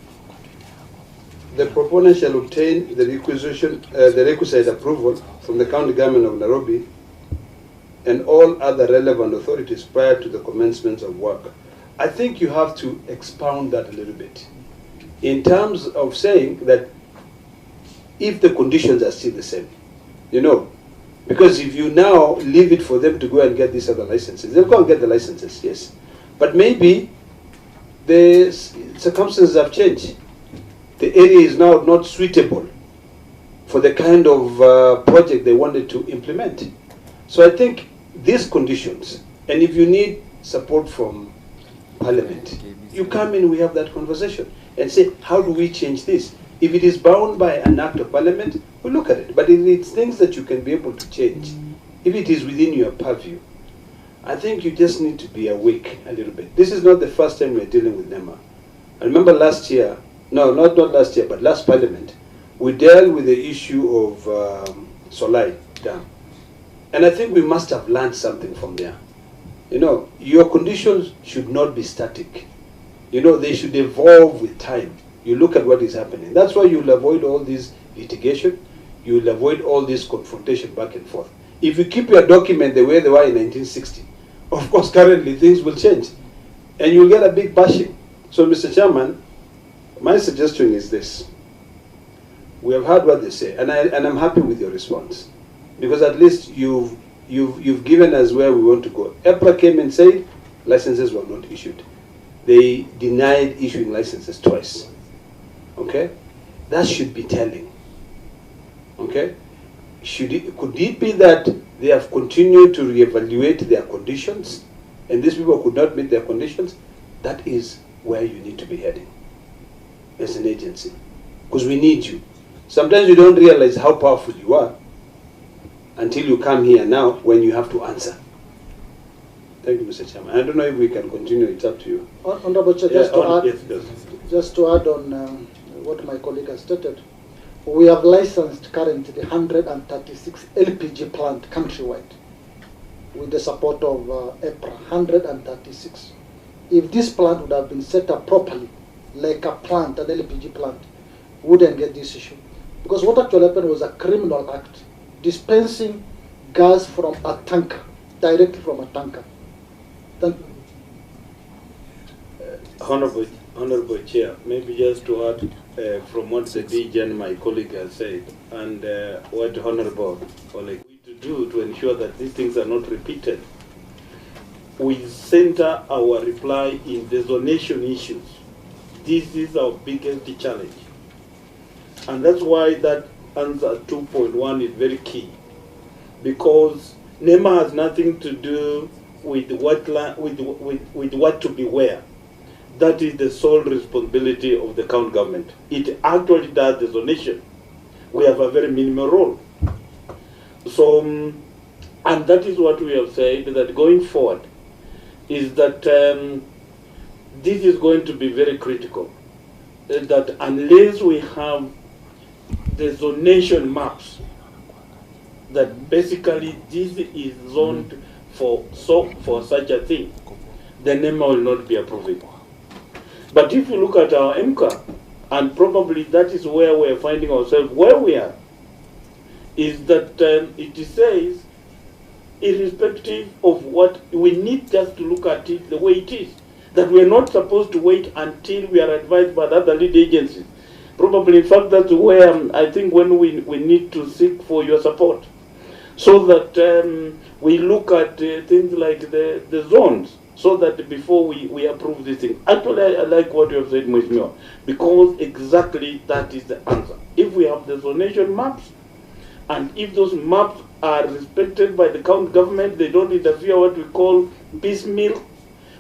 The proponent shall obtain the requisite approval from the county government of Nairobi and all other relevant authorities prior to the commencement of work. I think you have to expound that a little bit in terms of saying that if the conditions are still the same, you know, because if you now leave it for them to go and get these other licenses, they'll go and get the licenses, yes. But maybe the circumstances have changed. The area is now not suitable for the kind of project they wanted to implement. So I think these conditions, and if you need support from Parliament, you come in, we have that conversation and say, how do we change this? If it is bound by an act of Parliament, we'll look at it. But if it's things that you can be able to change, if it is within your purview, I think you just need to be awake a little bit. This is not the first time we're dealing with Nema. I remember last year, no, not last year, but last Parliament, we dealt with the issue of Solai Dam. And I think we must have learned something from there. You know, your conditions should not be static. You know, they should evolve with time. You look at what is happening. That's why you'll avoid all this litigation. You'll avoid all this confrontation back and forth. If you keep your document the way they were in 1960, of course, currently things will change. And you'll get a big bashing. So, Mr. Chairman, my suggestion is this. We have heard what they say, and I'm happy with your response. Because at least you've given us where we want to go. EPRA came and said licenses were not issued. They denied issuing licenses twice. Okay? That should be telling. Okay? Could it be that they have continued to reevaluate their conditions and these people could not meet their conditions? That is where you need to be heading as an agency. Because we need you. Sometimes you don't realize how powerful you are until you come here now when you have to answer. Thank you, Mr. Chairman. I don't know if we can continue. It's up to you. Honorable Chair, just to add on what my colleague has stated, we have licensed currently 136 LPG plant countrywide with the support of EPRA, 136. If this plant would have been set up properly, like a plant, an LPG plant, we wouldn't get this issue. Because what actually happened was a criminal act, dispensing gas from a tanker, directly from a tanker. Thank you. Honorable Chair, maybe just to add from what the DG and my colleague has said, and what Honorable Oleg we to do to ensure that these things are not repeated. We center our reply in the zonation issues. This is our biggest challenge. And that's why that answer 2.1 is very key. Because Nema has nothing to do with what to be where. That is the sole responsibility of the county government. It actually does the zonation. We have a very minimal role. So, and that is what we have said, that going forward is that this is going to be very critical. That unless we have the zonation maps, that basically this is zoned for such a thing, the Nema will not be approving. But if you look at our MCA, and probably that is where we're finding ourselves where we are, is that it says, irrespective of what, we need just to look at it the way it is, that we're not supposed to wait until we are advised by the other lead agencies. Probably, in fact, that's where I think when we need to seek for your support, so that we look at things like the zones, so that before we approve this thing. Actually, I like what you have said, Mheshimiwa, because exactly that is the answer. If we have the zonation maps, and if those maps are respected by the county government, they don't interfere what we call piecemeal,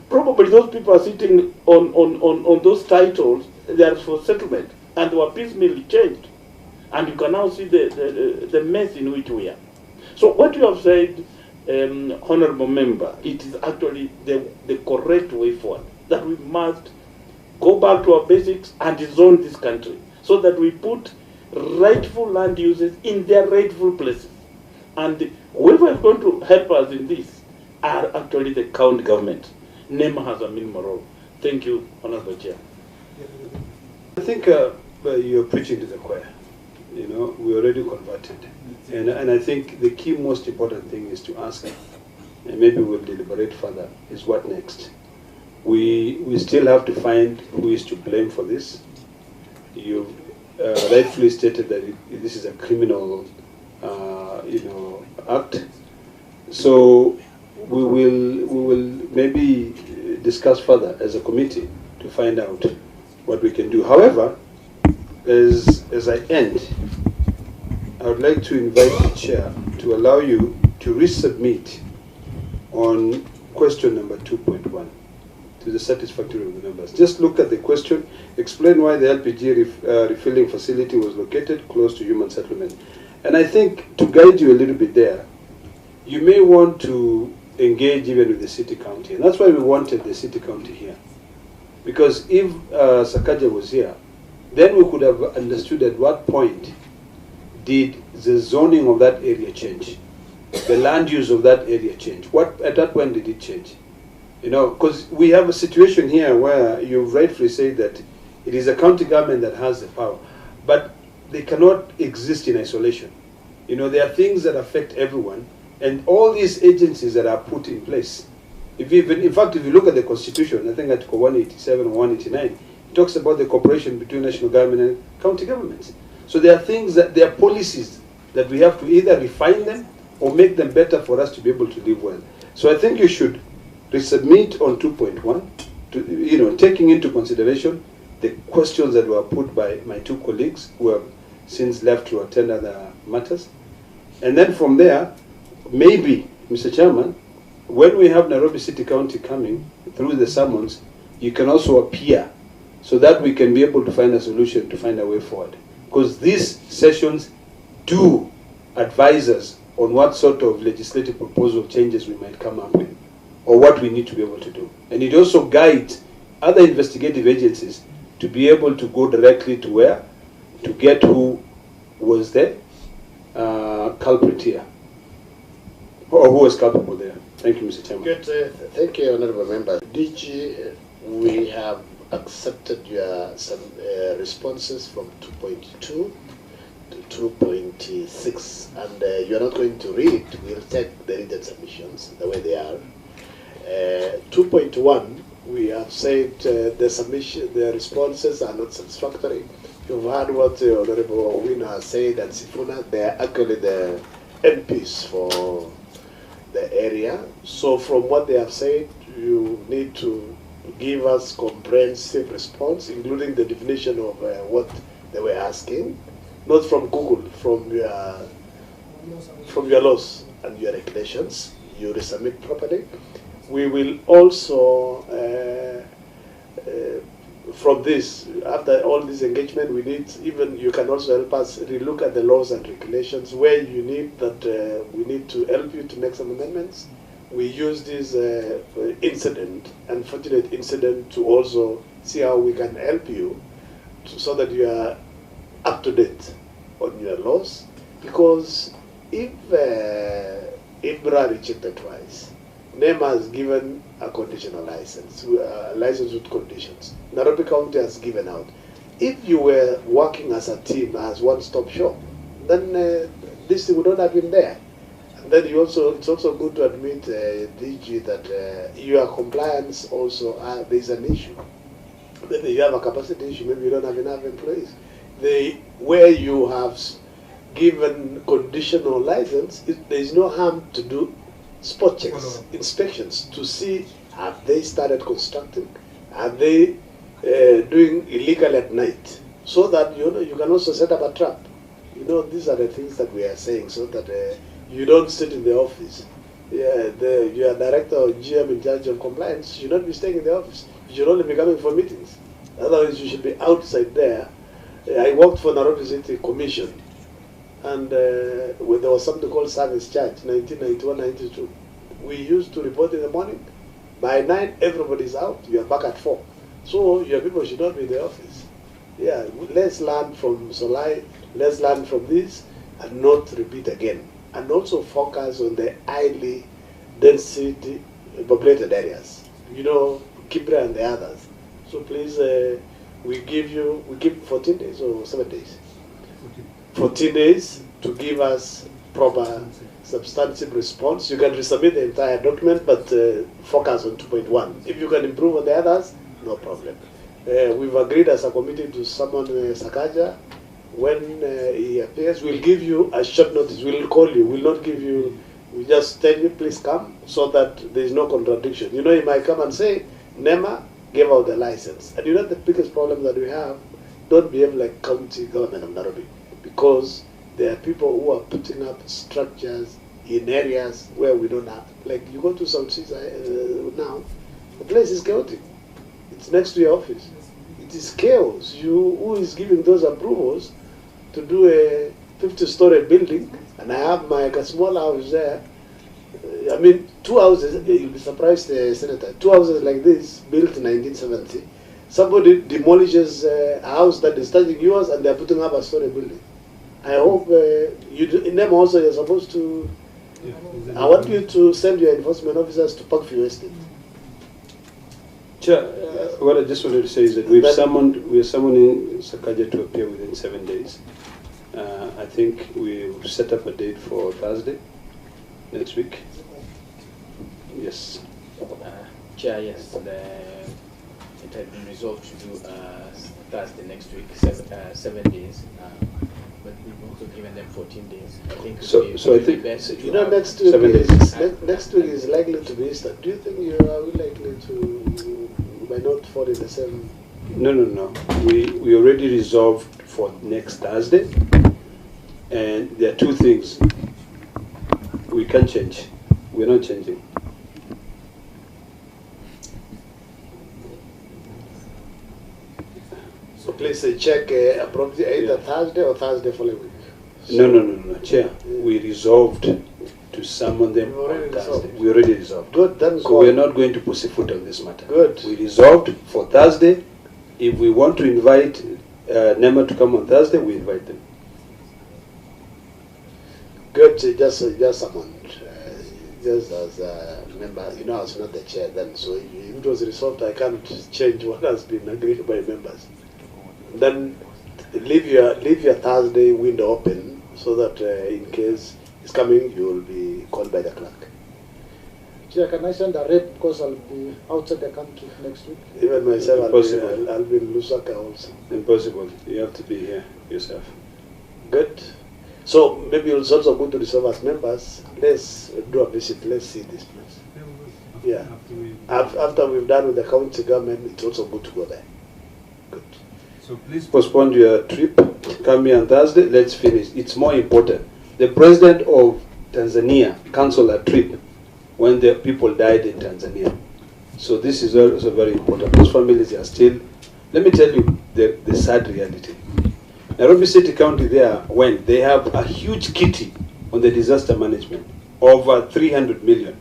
probably those people are sitting on those titles, they are for settlement, and they were piecemeal changed. And you can now see the mess in which we are. So what you have said honorable member, it is actually the correct way forward, that we must go back to our basics and zone this country so that we put rightful land uses in their rightful places. And whoever is going to help us in this are actually the county government. Nema has a minimal role. Thank you, Honorable Chair. I think you're preaching to the choir. You know, we already converted. And I think the key most important thing is to ask, and maybe we'll deliberate further, is what next? We still have to find who is to blame for this. You've rightfully stated that this is a criminal act. So we will maybe discuss further as a committee to find out what we can do. However, as I end, I would like to invite the chair to allow you to resubmit on question number 2.1 to the satisfactory of the members. Just look at the question, explain why the LPG refilling facility was located close to human settlement. And I think to guide you a little bit there, you may want to engage even with the city county. And that's why we wanted the city county here. Because if Sakaja was here, then we could have understood at what point did the zoning of that area change, the land use of that area change. At that point did it change? You know, because we have a situation here where you've rightfully said that it is a county government that has the power, but they cannot exist in isolation. You know, there are things that affect everyone, and all these agencies that are put in place. In fact, if you look at the Constitution, I think Article 187 or 189, it talks about the cooperation between national government and county governments. So there are things there are policies that we have to either refine them or make them better for us to be able to live well. So I think you should resubmit on 2.1, taking into consideration the questions that were put by my two colleagues who have since left to attend other matters. And then from there, maybe, Mr. Chairman, when we have Nairobi City County coming through the summons, you can also appear so that we can be able to find a solution, to find a way forward. Because these sessions do advise us on what sort of legislative proposal changes we might come up with, or what we need to be able to do. And it also guides other investigative agencies to be able to go directly to where, to get who was the culprit here, or who was culpable there. Thank you, Mr. Chairman. Good. Thank you, Honorable Member. DG, we have accepted your some responses from 2.2 to 2.6, and you're not going to read. We'll take the written submissions the way they are. 2.1, we have said the responses are not satisfactory. You've heard what Honorable Owino has said, and Sifuna, they are actually the MPs for the area. So from what they have said, you need to give us comprehensive response, including the definition of what they were asking, not from Google, from your laws and your regulations. You resubmit properly. We will also, from this, after all this engagement, we need, even you can also help us relook at the laws and regulations where you need that we need to help you to make some amendments. We use this unfortunate incident to also see how we can help you so that you are up to date on your laws. Because if Ibra rejected twice, Nema has given a conditional license, a license with conditions. Nairobi County has given out. If you were working as a team, as one-stop shop, then this would not have been there. And then it's also good to admit, DG, that your compliance also, there's an issue. Maybe you have a capacity issue, maybe you don't have enough employees. Where you have given conditional license, there is no harm to do spot checks, inspections, to see have they started constructing, are they doing illegal at night, so that you can also set up a trap. These are the things that we are saying, so that you don't sit in the office. Your director or GM in charge of compliance should not be staying in the office. You should only be coming for meetings. Otherwise, you should be outside there. I worked for Nairobi City Commission, and when there was something called service charge, 1991, 92. We used to report in the morning. By 9, everybody's out. You are back at 4. So your people should not be in the office. Yeah, let's learn from Solai. Let's learn from this and not repeat again. And also focus on the highly density populated areas. You know, Kibra and the others. So please, we give 14 days or 7 days? 14 days to give us proper substantive response. You can resubmit the entire document, but focus on 2.1. If you can improve on the others, no problem. We've agreed as a committee to summon Sakaja. When he appears, we'll give you a short notice. We'll call you. We'll not give you, we just tell you, please come, so that there is no contradiction. You know, he might come and say, Nema gave out the license. And you know the biggest problem that we have, don't behave like county government of Nairobi. Because there are people who are putting up structures in areas where we don't have. Like you go to South Sea now, the place is chaotic. It's next to your office. It is chaos. Who is giving those approvals to do a 50-story building? And I have my small house there. I mean, 2 houses, you'll be surprised, Senator, 2 houses like this, built in 1970. Somebody demolishes a house that is touching yours and they're putting up a story building. I hope in them also you're supposed to, I want you to send your enforcement officers to Parkview Estate. Chair, what I just wanted to say is that we're summoning Sakaja to appear within 7 days. I think we'll set up a date for Thursday next week. Yes. Chair, yes. It had been resolved to do Thursday next week, 7 days. But we've also given them 14 days. I think so I think best you know, next week 7 days. Next week is likely to be Easter. Do you think you are likely to, by not fall in the same? No. We already resolved for next Thursday, and there are 2 things we can change. We're not changing. So please check appropriate either Thursday or Thursday following week. No, Chair. We resolved to summon them on Thursday. We already resolved. Good, then so we're not going to pussyfoot on this matter. Good. We resolved for Thursday. If we want to invite Nema to come on Thursday, we invite them. Good, just summoned. Just as a member, you know, I was not the chair then, so if it was resolved, I can't change what has been agreed by members. Then leave your Thursday window open so that in case it's coming, you will be called by the clerk. Chair, can I send a rep because I'll be outside the country next week? Even myself, I'll be in Lusaka also. Impossible. You have to be here yourself. Good. So maybe it's also good to resolve as members. Let's do a visit. Let's see this place. Yeah. After we've done with the county government, it's also good to go there. Good. So please postpone your trip. Come here on Thursday. Let's finish. It's more important. The president of Tanzania canceled a trip when the people died in Tanzania. So this is also very important. Those families are still. Let me tell you the sad reality. Nairobi City County there, when they have a huge kitty on the disaster management, over 300 million.